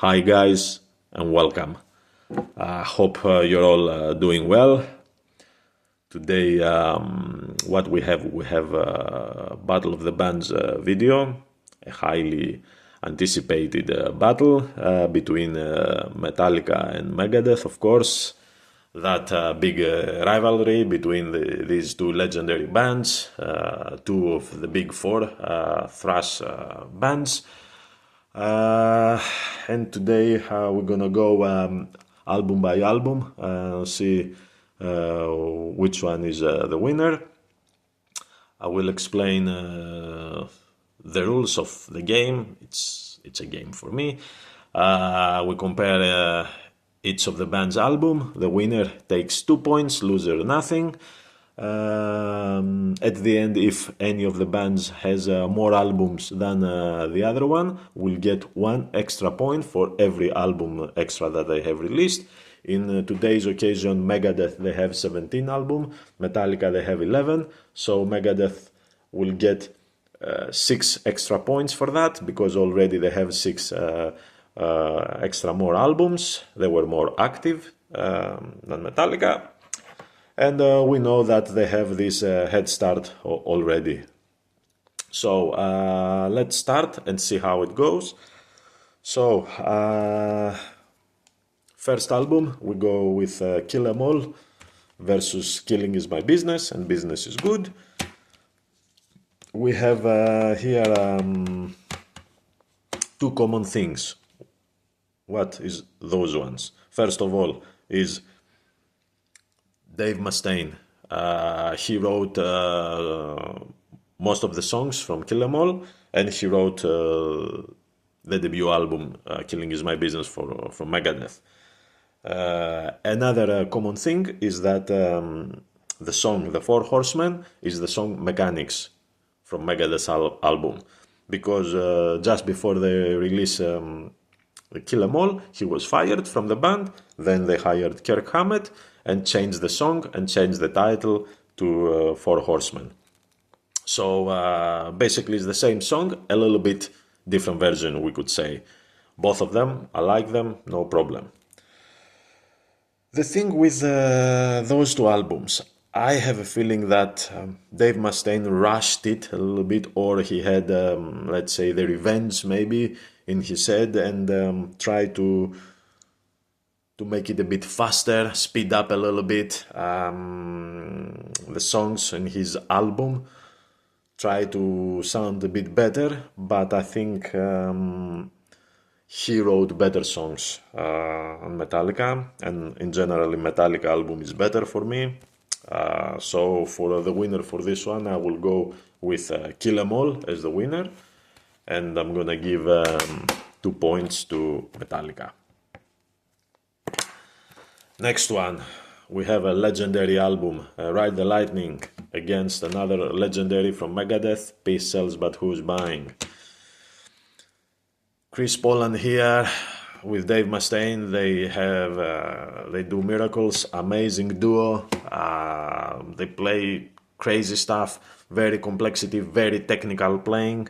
Hi guys and welcome. I hope you're all doing well. Today what we have a Battle of the Bands video, a highly anticipated battle between Metallica and Megadeth, of course. That big rivalry between these two legendary bands, two of the big four thrash bands. And today we're gonna go album by album, see which one is the winner. I will explain the rules of the game. It's a game for me. We compare each of the band's album. The winner takes 2 points, loser nothing. At the end, if any of the bands has more albums than the other one, will get 1 extra point for every album extra that they have released. In today's occasion, Megadeth, they have 17 albums, Metallica, they have 11, so Megadeth will get 6 extra points for that, because already they have 6 extra more albums. They were more active than Metallica. And we know that they have this head start already. So let's start and see how it goes. So first album, we go with Kill 'Em All versus Killing Is My Business and Business Is Good. We have here 2 common things. What is those ones? First of all is Dave Mustaine. He wrote most of the songs from Kill 'Em All, and he wrote the debut album Killing Is My Business from Megadeth. Another common thing is that the song The Four Horsemen is the song Mechanics from Megadeth's album, because just before they release Kill 'Em All, he was fired from the band. Then they hired Kirk Hammett and changed the song and changed the title to Four Horsemen. So basically it's the same song, a little bit different version, we could say. Both of them, I like them, no problem. The thing with those 2 albums, I have a feeling that Dave Mustaine rushed it a little bit, or he had, let's say, the revenge maybe in his head, and tried to make it a bit faster, speed up a little bit the songs in his album, try to sound a bit better, but I think he wrote better songs on Metallica, and in general Metallica album is better for me. So for the winner for this one, I will go with Kill 'Em All as the winner, and I'm gonna give 2 points to Metallica. Next one, we have a legendary album, Ride the Lightning, against another legendary from Megadeth, Peace Sells But Who's Buying. Chris Poland here with Dave Mustaine, they do miracles, amazing duo, they play crazy stuff, very complexity, very technical playing.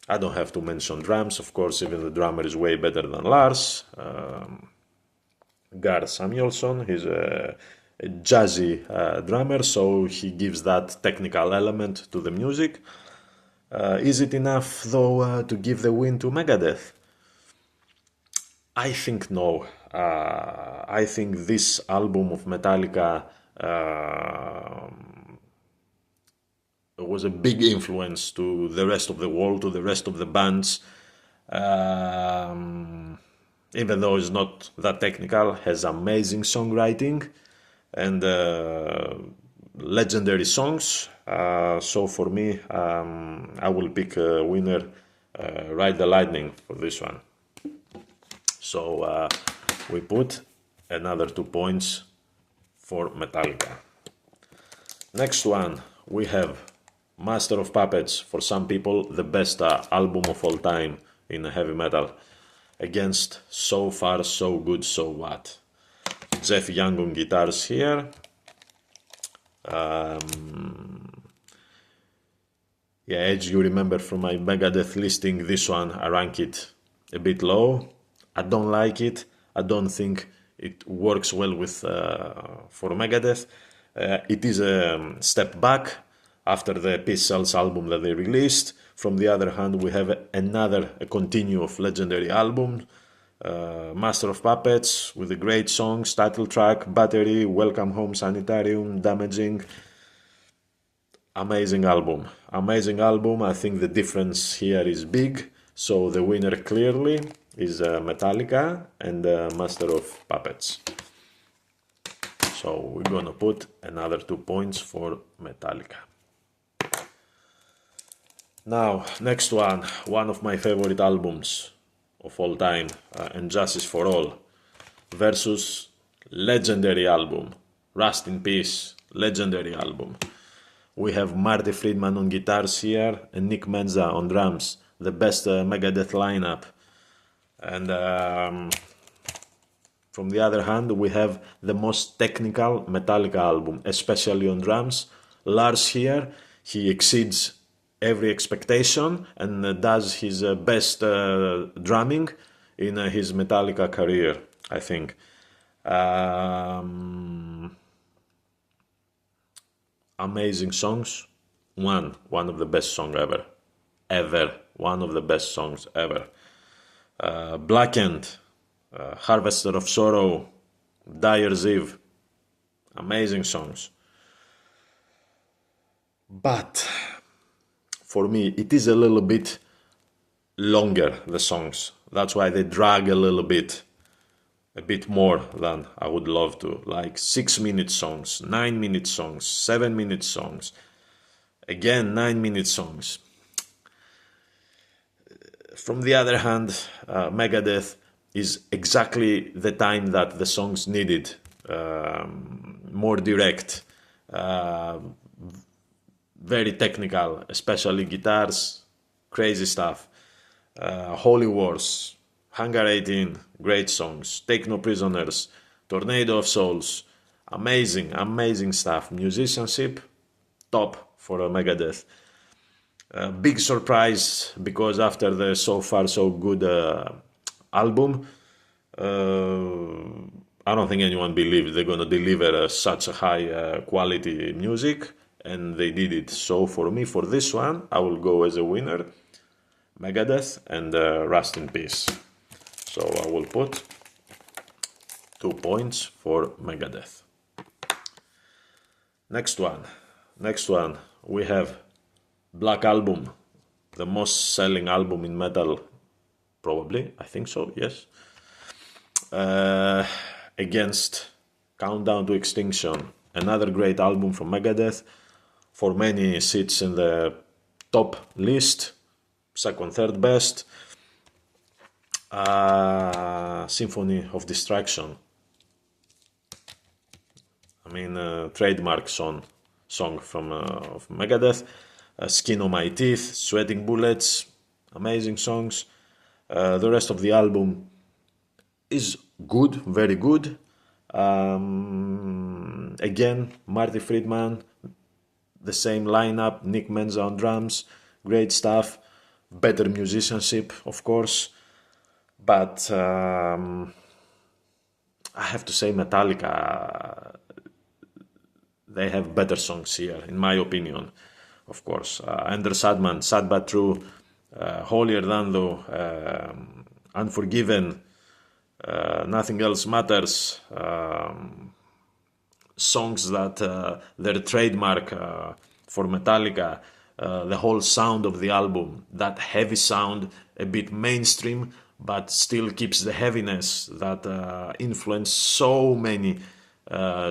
I don't have to mention drums, of course, even the drummer is way better than Lars. Gar Samuelsson, he's a jazzy drummer, so he gives that technical element to the music. Is it enough, though, to give the win to Megadeth? I think no. I think this album of Metallica was a big influence to the rest of the world, to the rest of the bands. Even though it's not that technical, has amazing songwriting and legendary songs. So for me, I will pick a winner, Ride the Lightning, for this one. So we put another 2 points for Metallica. Next one, we have Master of Puppets, for some people the best album of all time in heavy metal, against So Far So Good So What. Jeff Young on guitars here. Yeah, as you remember from my Megadeth listing, this one I rank it a bit low. I don't like it. I don't think it works well with for Megadeth. It is a step back after the Peace Cells album that they released. From the other hand, we have another continue of legendary album, Master of Puppets, with the great songs, title track, Battery, Welcome Home Sanitarium, Damaging. Amazing album. Amazing album. I think the difference here is big. So the winner clearly is Metallica and Master of Puppets. So we're gonna put another 2 points for Metallica. Now, next one of my favorite albums of all time, And Justice for All, versus legendary album, Rust in Peace, legendary album. We have Marty Friedman on guitars here and Nick Menza on drums, the best Megadeth lineup. And from the other hand, we have the most technical Metallica album, especially on drums. Lars here, he exceeds every expectation and does his best drumming in his Metallica career, I think. Amazing songs. One of the best songs ever. One of the best songs ever. Blackened, Harvester of Sorrow, Dyer's Eve. Amazing songs. But for me, it is a little bit longer, the songs. That's why they drag a little bit. A bit more than I would love to, like 6-minute songs, 9-minute songs, 7-minute songs, again 9-minute songs. From the other hand, Megadeth is exactly the time that the songs needed, more direct, very technical, especially guitars, crazy stuff, Holy Wars, Hangar 18, great songs, Take No Prisoners, Tornado of Souls, amazing stuff. Musicianship, top for a Megadeth. Big surprise, because after the so far so good album, I don't think anyone believed they're gonna deliver such a high quality music, and they did it. So for me, for this one, I will go as a winner, Megadeth and Rust in Peace. So I will put 2 points for Megadeth. Next one, we have Black Album, the most selling album in metal, probably, I think so, yes. Against Countdown to Extinction, another great album from Megadeth, for many sits in the top list, second, third best. Symphony of Destruction. I mean, trademark song from of Megadeth. Skin on My Teeth, Sweating Bullets, amazing songs. The rest of the album is good, very good. Again, Marty Friedman, the same lineup, Nick Menza on drums, great stuff. Better musicianship, of course. But I have to say Metallica, they have better songs here, in my opinion, of course. Enter Sadman, Sad But True, Holier Than Thou, Unforgiven, Nothing Else Matters, songs that they're trademark for Metallica, the whole sound of the album, that heavy sound, a bit mainstream, but still keeps the heaviness that influenced so many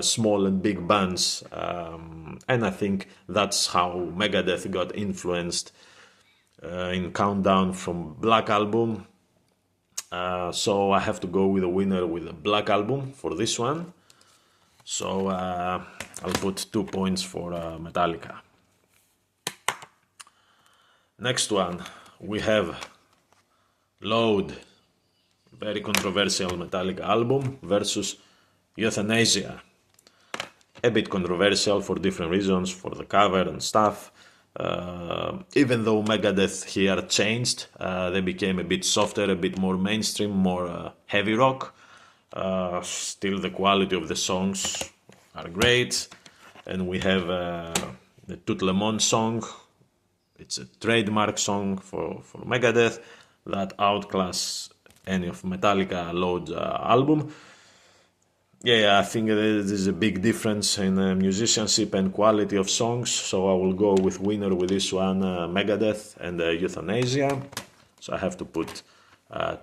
small and big bands. And I think that's how Megadeth got influenced in Countdown from Black Album. So I have to go with a winner with a Black Album for this one. So I'll put 2 points for Metallica. Next one, we have Load, very controversial Metallica album, versus Euthanasia. A bit controversial for different reasons, for the cover and stuff. Even though Megadeth here changed, they became a bit softer, a bit more mainstream, more heavy rock. Still the quality of the songs are great. And we have the Tout le Monde song. It's a trademark song for Megadeth that outclass any of Metallica load album. Yeah, I think there's a big difference in musicianship and quality of songs, so I will go with winner with this one, Megadeth and Euthanasia. So I have to put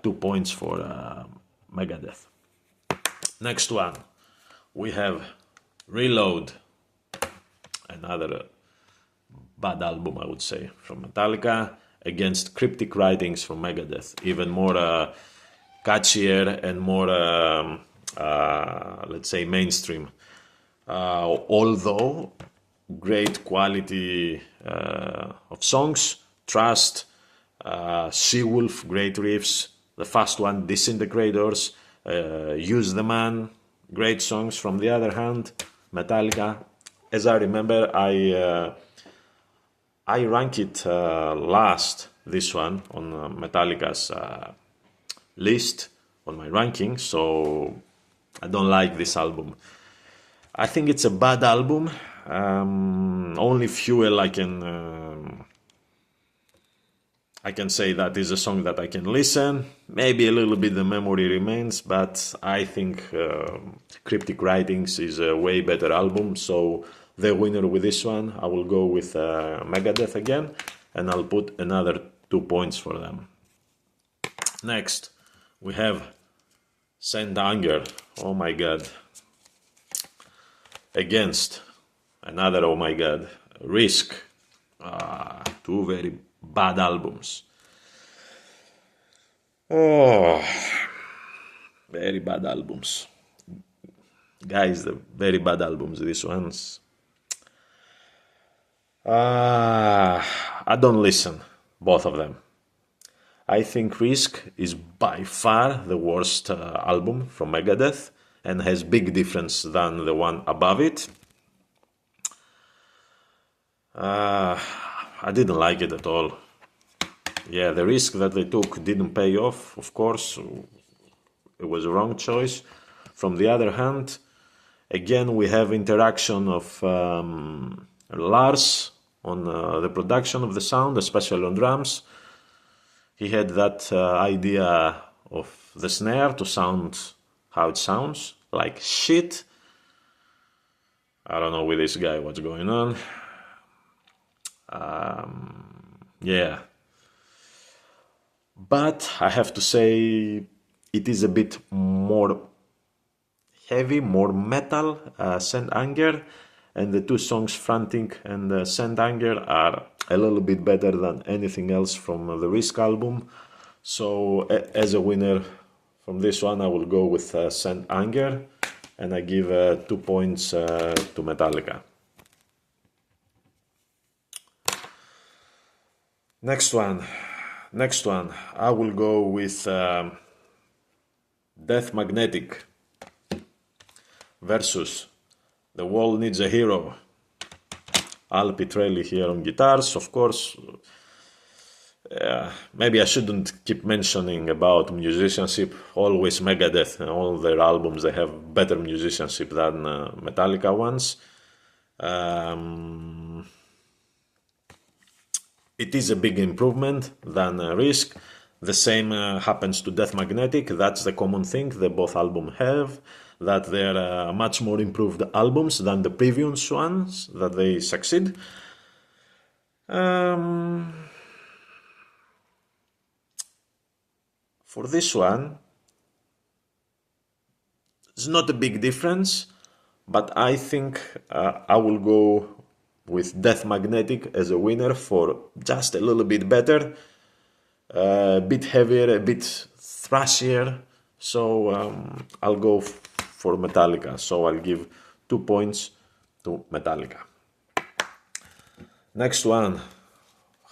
2 points for Megadeth. Next one, we have Reload, another bad album, I would say, from Metallica, against Cryptic Writings from Megadeth, even more catchier and more, let's say, mainstream. Although great quality of songs, Trust, She-Wolf, great riffs, the first one, Disintegrators, Use the Man, great songs. From the other hand, Metallica, as I remember, I rank it last, this one, on Metallica's list, on my ranking, so I don't like this album. I think it's a bad album. Only Fuel I can say that is a song that I can listen. Maybe a little bit the memory remains, but I think Cryptic Writings is a way better album. So the winner with this one, I will go with Megadeth again, and I'll put another 2 points for them. Next, we have Send Anger. Oh my god. Against another, oh my god, Risk. Two very bad albums. Oh, very bad albums. Guys, the very bad albums, these ones. I don't listen, both of them. I think Risk is by far the worst album from Megadeth and has big difference than the one above it. I didn't like it at all. Yeah, the risk that they took didn't pay off, of course. It was a wrong choice. From the other hand, again, we have interaction of Lars on the production of the sound, especially on drums. He had that idea of the snare to sound how it sounds, like shit. I don't know with this guy what's going on. Yeah. But I have to say it is a bit more heavy, more metal, Send Anger, and the two songs Frantic and Send Anger are a little bit better than anything else from the Risk album. So as a winner from this one, I will go with Send Anger, and I give 2 points to Metallica. Next one, I will go with Death Magnetic versus The World Needs a Hero. Al Pitrelli here on guitars, of course. Maybe I shouldn't keep mentioning about musicianship. Always Megadeth and all their albums, they have better musicianship than Metallica ones. It is a big improvement than Risk. The same happens to Death Magnetic. That's the common thing that both albums have, that they're much more improved albums than the previous ones, that they succeed. For this one, it's not a big difference, but I think I will go with Death Magnetic as a winner for just a little bit better, a bit heavier, a bit thrashier. So I'll go for Metallica. So I'll give 2 points to Metallica. Next one,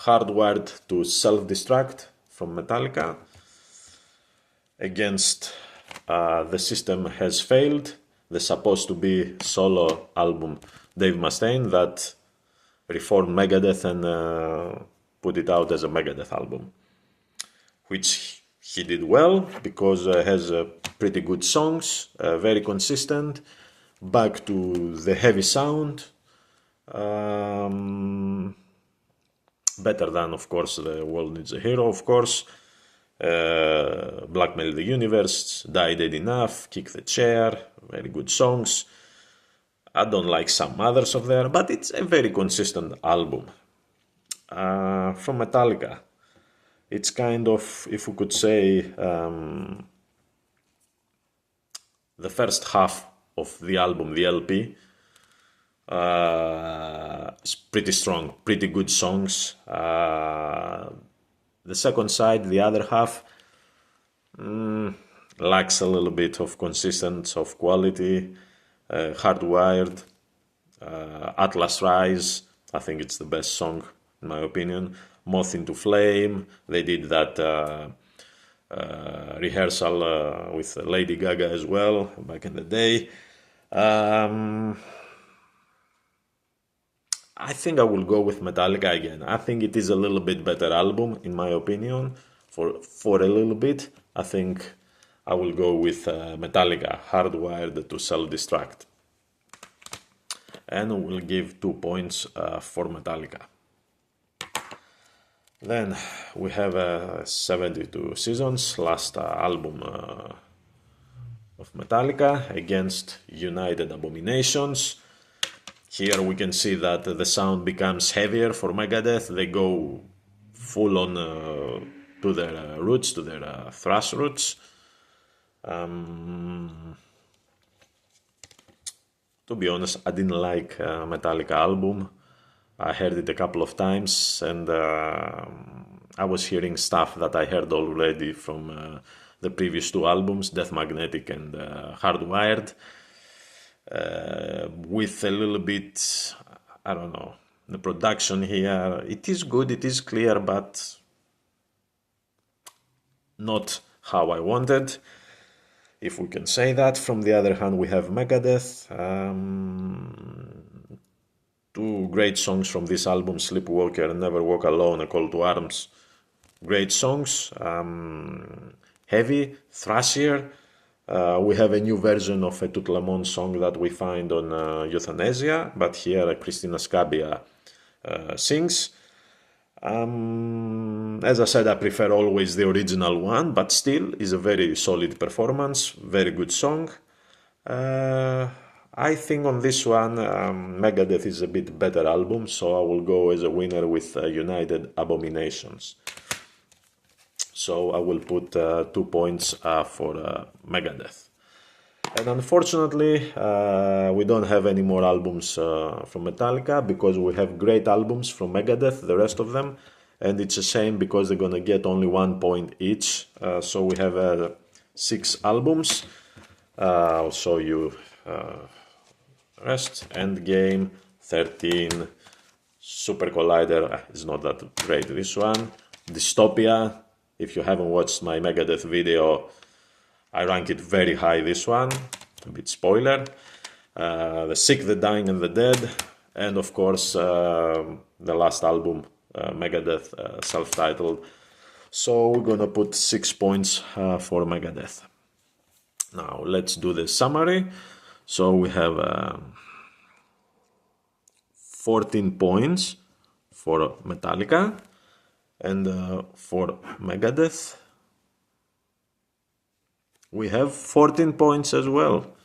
Hardwired to Self-Destruct from Metallica. Against The System Has Failed, the supposed to be solo album Dave Mustaine that reformed Megadeth and put it out as a Megadeth album, which he did well because has pretty good songs, very consistent, back to the heavy sound, better than, of course, The World Needs a Hero, of course, Blackmail the Universe, Die Dead Enough, Kick the Chair, very good songs. I don't like some others of there, but it's a very consistent album. From Metallica, it's kind of, if we could say, the first half of the album, the LP, is pretty strong, pretty good songs. The second side, the other half, lacks a little bit of consistency, of quality. Hardwired, Atlas Rise, I think it's the best song in my opinion. Moth into Flame, they did that rehearsal with Lady Gaga as well back in the day. I think I will go with Metallica again. I think it is a little bit better album in my opinion. For a little bit, I think I will go with Metallica, Hardwired to Self-Destruct. And we'll give 2 points for Metallica. Then we have 72 Seasons, last album of Metallica, against United Abominations. Here we can see that the sound becomes heavier for Megadeth. They go full on to their roots, to their thrash roots. To be honest, I didn't like Metallica album. I heard it a couple of times, and I was hearing stuff that I heard already from the previous two albums, Death Magnetic and Hardwired, with a little bit, I don't know, the production here. It is good, it is clear, but not how I wanted, if we can say that. From the other hand, we have Megadeth. Two great songs from this album, Sleepwalker and Never Walk Alone, A Call to Arms. Great songs, heavy, thrashier. We have a new version of a Tout Le Monde song that we find on Euthanasia, but here Christina Scabbia sings. As I said, I prefer always the original one, but still is a very solid performance, very good song. I think on this one Megadeth is a bit better album, so I will go as a winner with United Abominations. So I will put 2 points for Megadeth. And unfortunately, we don't have any more albums from Metallica, because we have great albums from Megadeth, the rest of them. And it's a shame because they're gonna get only 1 point each. So we have 6 albums. I'll show you rest. Endgame, 13. Super Collider is not that great, this one. Dystopia, if you haven't watched my Megadeth video, I rank it very high, this one, a bit spoiler. The Sick, the Dying and the Dead, and of course the last album, Megadeth, self-titled. So we're gonna put 6 points for Megadeth. Now let's do the summary. So we have 14 points for Metallica, and for Megadeth we have 14 points as well.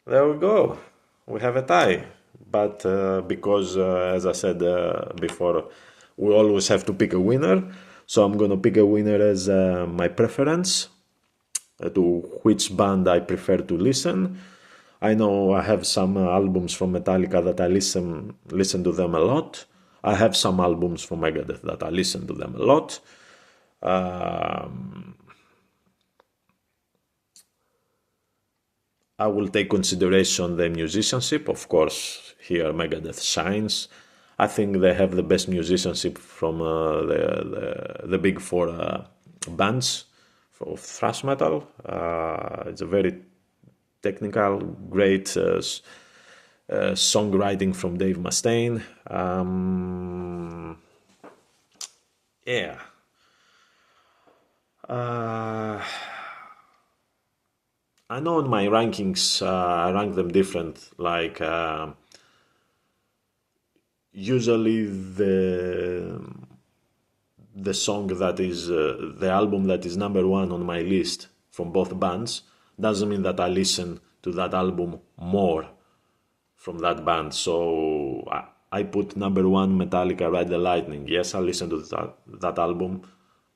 There we go. We have a tie. But because, as I said before, we always have to pick a winner. So I'm going to pick a winner as my preference to which band I prefer to listen. I know I have some albums from Metallica that I listen to them a lot. I have some albums from Megadeth that I listen to them a lot. I will take consideration the musicianship. Of course, here Megadeth shines. I think they have the best musicianship from the big four bands of thrash metal. It's a very technical, great songwriting from Dave Mustaine. Yeah. I know in my rankings, I rank them different. Like, usually the song that is the album that is #1 on my list from both bands doesn't mean that I listen to that album more from that band. So I put #1 Metallica Ride the Lightning. Yes, I listen to that album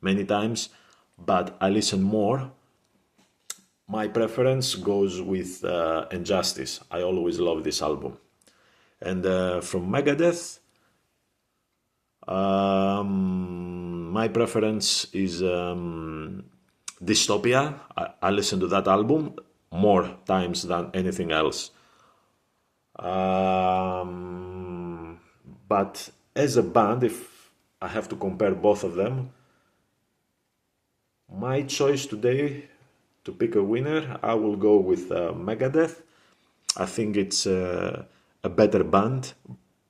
many times, but I listen more. My preference goes with Injustice. I always love this album. And from Megadeth, my preference is Dystopia. I listen to that album more times than anything else. But as a band, if I have to compare both of them, my choice today to pick a winner, I will go with Megadeth. I think it's a better band,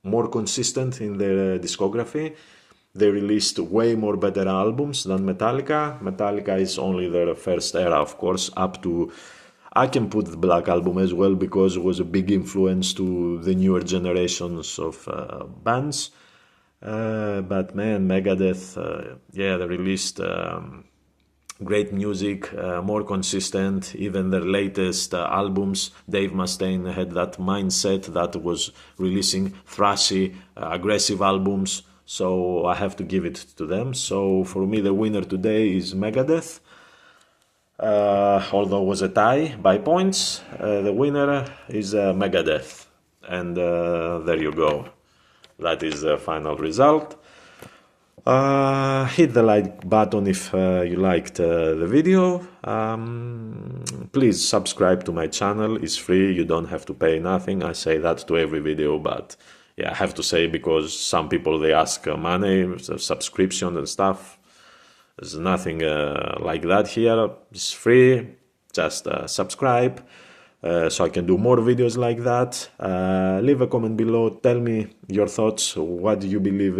more consistent in their discography. They released way more better albums than Metallica. Metallica is only their first era, of course, up to... I can put the Black Album as well because it was a big influence to the newer generations of bands. But man, Megadeth, yeah, they released great music, more consistent. Even their latest albums, Dave Mustaine had that mindset that was releasing thrashy, aggressive albums. So I have to give it to them. So for me, the winner today is Megadeth. Although it was a tie by points, the winner is Megadeth. And there you go. That is the final result. Hit the like button if you liked the video. Please subscribe to my channel. It's free. You don't have to pay nothing. I say that to every video, but yeah, I have to say because some people, they ask money, subscription and stuff. There's nothing like that here. It's free. Just subscribe so I can do more videos like that. Leave a comment below. Tell me your thoughts. What do you believe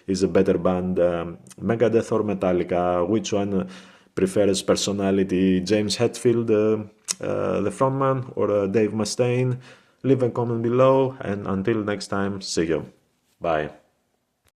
is a better band, Megadeth or Metallica? Which one prefers personality, James Hetfield, the frontman, or Dave Mustaine? Leave a comment below, and until next time, see you. Bye.